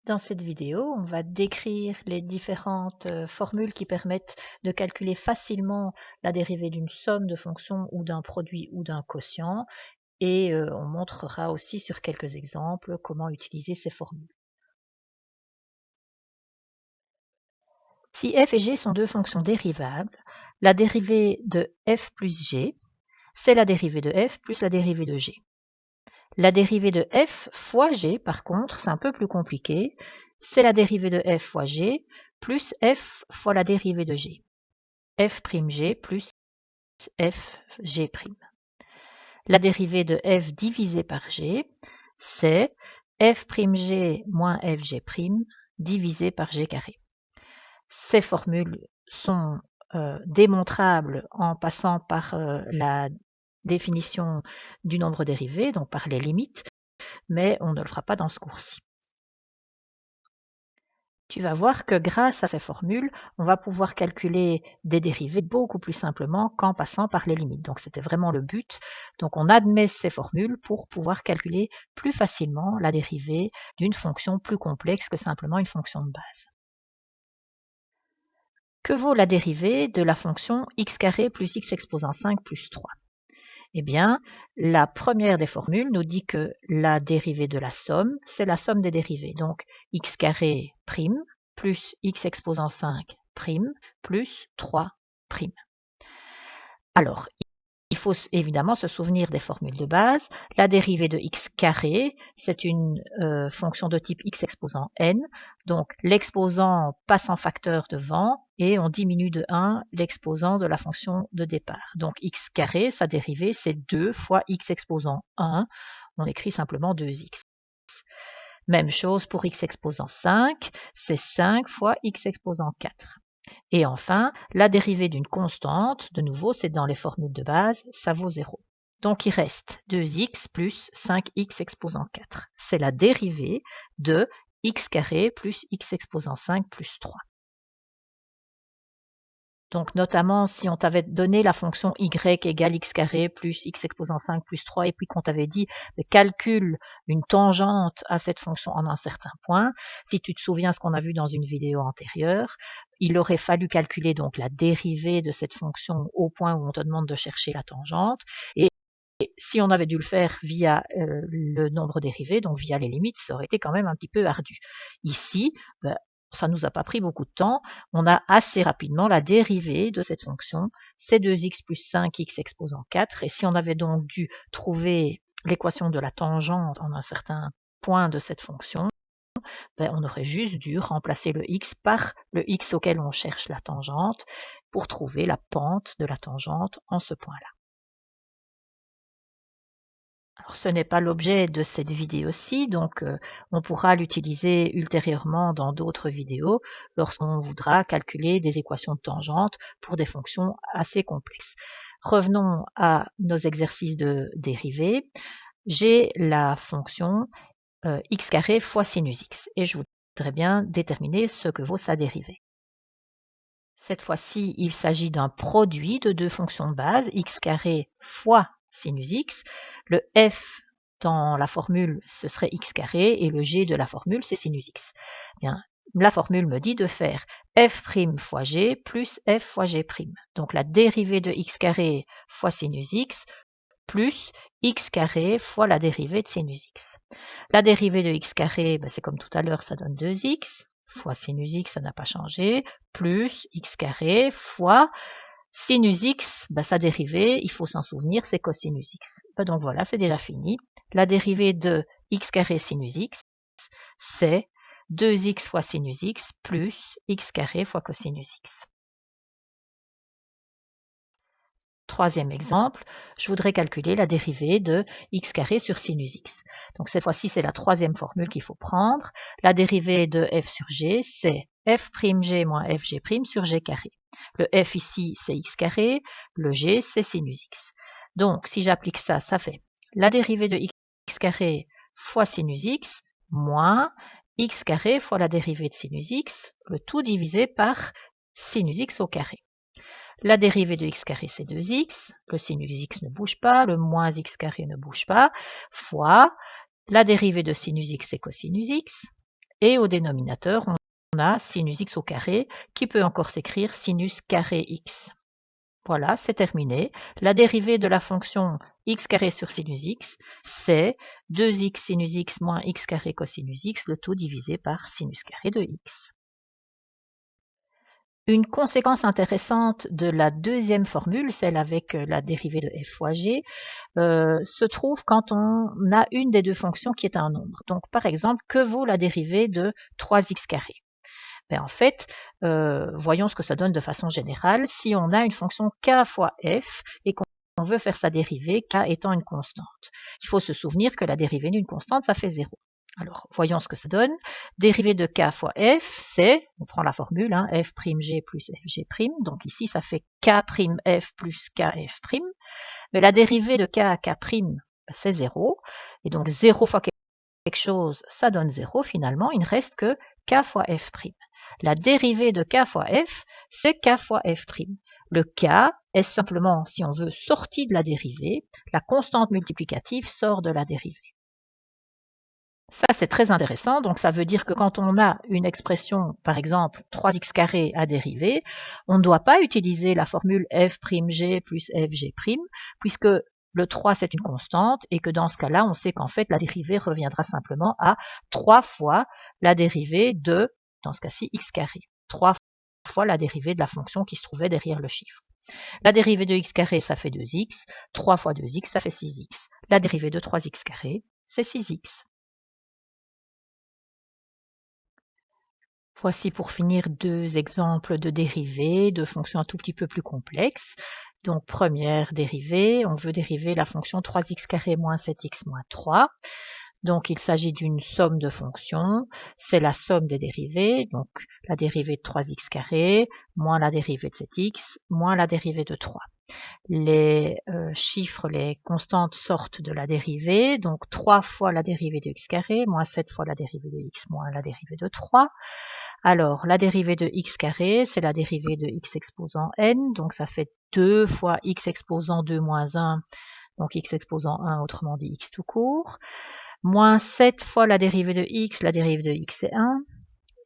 Dans cette vidéo, on va décrire les différentes formules qui permettent de calculer facilement la dérivée d'une somme de fonctions ou d'un produit ou d'un quotient et on montrera aussi sur quelques exemples comment utiliser ces formules. Si f et g sont deux fonctions dérivables, la dérivée de f plus g, c'est la dérivée de f plus la dérivée de g. La dérivée de f fois g, par contre, c'est un peu plus compliqué. C'est la dérivée de f fois g plus f fois la dérivée de g. F'g plus fg'. La dérivée de f divisé par g, c'est f'g moins fg' divisé par g carré. Ces formules sont démontrables en passant par la définition du nombre dérivé, donc par les limites, mais on ne le fera pas dans ce cours-ci. Tu vas voir que grâce à ces formules, on va pouvoir calculer des dérivées beaucoup plus simplement qu'en passant par les limites. Donc c'était vraiment le but. Donc on admet ces formules pour pouvoir calculer plus facilement la dérivée d'une fonction plus complexe que simplement une fonction de base. Que vaut la dérivée de la fonction x carré plus x exposant 5 plus 3 ? Eh bien, la première des formules nous dit que la dérivée de la somme, c'est la somme des dérivées. Donc, x carré prime plus x exposant 5 prime plus 3 prime. Alors, il faut évidemment se souvenir des formules de base. La dérivée de x carré, c'est une fonction de type x exposant n. Donc, l'exposant passe en facteur devant et on diminue de 1 l'exposant de la fonction de départ. Donc, x carré, sa dérivée, c'est 2 fois x exposant 1. On écrit simplement 2x. Même chose pour x exposant 5, c'est 5 fois x exposant 4. Et enfin, la dérivée d'une constante, de nouveau, c'est dans les formules de base, ça vaut 0. Donc il reste 2x plus 5x exposant 4. C'est la dérivée de x carré plus x exposant 5 plus 3. Donc notamment si on t'avait donné la fonction y égale x carré plus x exposant 5 plus 3 et puis qu'on t'avait dit calcule une tangente à cette fonction en un certain point, si tu te souviens ce qu'on a vu dans une vidéo antérieure, il aurait fallu calculer donc la dérivée de cette fonction au point où on te demande de chercher la tangente et si on avait dû le faire via le nombre dérivé, donc via les limites, ça aurait été quand même un petit peu ardu. Ici, ça ne nous a pas pris beaucoup de temps. On a assez rapidement la dérivée de cette fonction, c'est 2x plus 5x exposant 4. Et si on avait donc dû trouver l'équation de la tangente en un certain point de cette fonction, on aurait juste dû remplacer le x par le x auquel on cherche la tangente pour trouver la pente de la tangente en ce point-là. Alors, ce n'est pas l'objet de cette vidéo-ci, donc on pourra l'utiliser ultérieurement dans d'autres vidéos lorsqu'on voudra calculer des équations de tangente pour des fonctions assez complexes. Revenons à nos exercices de dérivée. J'ai la fonction x carré fois sinus x et je voudrais bien déterminer ce que vaut sa dérivée. Cette fois-ci, il s'agit d'un produit de deux fonctions de base, x carré fois sinus x. Le f dans la formule, ce serait x carré et le g de la formule, c'est sinus x. Bien, la formule me dit de faire f' fois g plus f fois g'. Donc la dérivée de x carré fois sinus x plus x carré fois la dérivée de sinus x. La dérivée de x carré, c'est comme tout à l'heure, ça donne 2x fois sinus x, ça n'a pas changé, plus x carré fois sinus x, sa dérivée, il faut s'en souvenir, c'est cosinus x. Donc voilà, c'est déjà fini. La dérivée de x carré sinus x, c'est 2x fois sinus x plus x carré fois cosinus x. Troisième exemple, je voudrais calculer la dérivée de x carré sur sinus x. Donc cette fois-ci, c'est la troisième formule qu'il faut prendre. La dérivée de f sur g, c'est f'g moins fg' sur g carré. Le f ici, c'est x carré, le g, c'est sinus x. Donc si j'applique ça, ça fait la dérivée de x carré fois sinus x moins x carré fois la dérivée de sinus x, le tout divisé par sinus x au carré. La dérivée de x carré, c'est 2x, le sinus x ne bouge pas, le moins x carré ne bouge pas, fois la dérivée de sinus x, c'est cosinus x, Et au dénominateur, on a sinus x au carré qui peut encore s'écrire sinus carré x. Voilà, c'est terminé. La dérivée de la fonction x carré sur sinus x, c'est 2x sinus x moins x carré cosinus x, le tout divisé par sinus carré de x. Une conséquence intéressante de la deuxième formule, celle avec la dérivée de f fois g, se trouve quand on a une des deux fonctions qui est un nombre. Donc par exemple, que vaut la dérivée de 3x carré? Ben, en fait, voyons ce que ça donne de façon générale. Si on a une fonction k fois f et qu'on veut faire sa dérivée, k étant une constante. Il faut se souvenir que la dérivée d'une constante, ça fait 0. Alors, voyons ce que ça donne. Dérivée de k fois f, c'est, on prend la formule, hein, f'g plus fg', donc ici ça fait k'f plus kf', mais la dérivée de k à k', c'est 0, et donc 0 fois quelque chose, ça donne 0 finalement, il ne reste que k fois f'. La dérivée de k fois f, c'est k fois f'. Le k est simplement, si on veut, sorti de la dérivée, la constante multiplicative sort de la dérivée. Ça, c'est très intéressant. Donc, ça veut dire que quand on a une expression, par exemple, 3x carré à dériver, on ne doit pas utiliser la formule f'g plus fg', puisque le 3, c'est une constante, et que dans ce cas-là, on sait qu'en fait, la dérivée reviendra simplement à 3 fois la dérivée de, dans ce cas-ci, x carré. 3 fois la dérivée de la fonction qui se trouvait derrière le chiffre. La dérivée de x carré, ça fait 2x. 3 fois 2x, ça fait 6x. La dérivée de 3x carré, c'est 6x. Voici pour finir deux exemples de dérivées de fonctions un tout petit peu plus complexes. Donc première dérivée, on veut dériver la fonction 3x carré moins 7x moins 3. Donc il s'agit d'une somme de fonctions, c'est la somme des dérivées, donc la dérivée de 3x carré moins la dérivée de 7x moins la dérivée de 3. Les chiffres, les constantes sortent de la dérivée, donc 3 fois la dérivée de x carré moins 7 fois la dérivée de x moins la dérivée de 3. Alors, la dérivée de x carré, c'est la dérivée de x exposant n, donc ça fait 2 fois x exposant 2 moins 1, donc x exposant 1, autrement dit x tout court, moins 7 fois la dérivée de x, la dérivée de x c'est 1,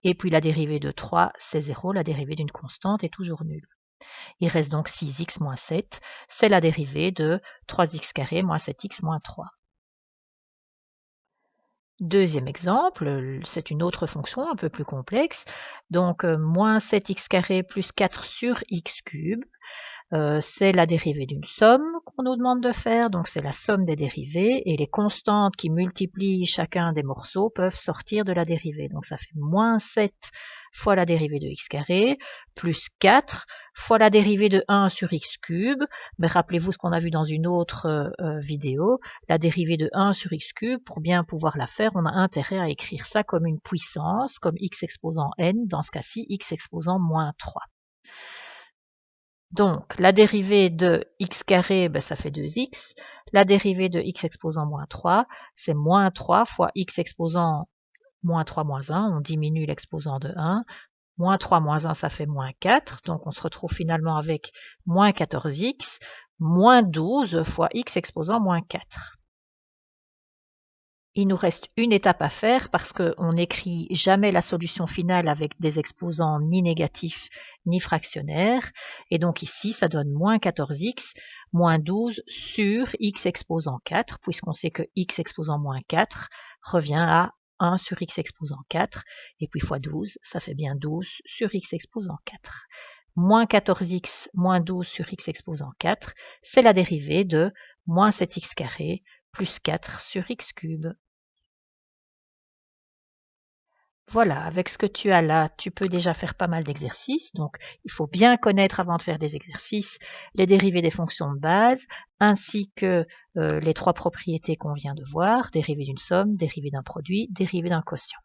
et puis la dérivée de 3 c'est 0, la dérivée d'une constante est toujours nulle. Il reste donc 6x moins 7, c'est la dérivée de 3x carré moins 7x moins 3. Deuxième exemple, c'est une autre fonction un peu plus complexe, donc moins 7x carré plus 4 sur x cube, c'est la dérivée d'une somme qu'on nous demande de faire, donc c'est la somme des dérivées, et les constantes qui multiplient chacun des morceaux peuvent sortir de la dérivée. Donc ça fait moins 7 fois la dérivée de x carré, plus 4 fois la dérivée de 1 sur x cube, mais rappelez-vous ce qu'on a vu dans une autre vidéo, la dérivée de 1 sur x cube, pour bien pouvoir la faire, on a intérêt à écrire ça comme une puissance, comme x exposant n, dans ce cas-ci x exposant moins 3. Donc, la dérivée de x carré, ben, ça fait 2x. La dérivée de x exposant moins 3, c'est moins 3 fois x exposant moins 3 moins 1. On diminue l'exposant de 1. Moins 3 moins 1, ça fait moins 4. Donc, on se retrouve finalement avec moins 14x, moins 12 fois x exposant moins 4. Il nous reste une étape à faire parce qu'on n'écrit jamais la solution finale avec des exposants ni négatifs ni fractionnaires. Et donc ici, ça donne moins 14x, moins 12 sur x exposant 4, puisqu'on sait que x exposant moins 4 revient à 1 sur x exposant 4. Et puis fois 12, ça fait bien 12 sur x exposant 4. Moins 14x moins 12 sur x exposant 4, c'est la dérivée de moins 7x carré plus 4 sur x cube. Voilà, avec ce que tu as là, tu peux déjà faire pas mal d'exercices. Donc, il faut bien connaître avant de faire des exercices les dérivées des fonctions de base, ainsi que les trois propriétés qu'on vient de voir, dérivée d'une somme, dérivée d'un produit, dérivée d'un quotient.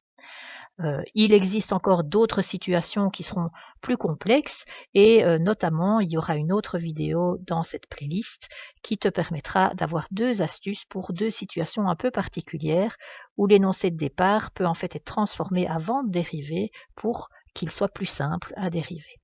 Il existe encore d'autres situations qui seront plus complexes et notamment il y aura une autre vidéo dans cette playlist qui te permettra d'avoir deux astuces pour deux situations un peu particulières où l'énoncé de départ peut en fait être transformé avant de dériver pour qu'il soit plus simple à dériver.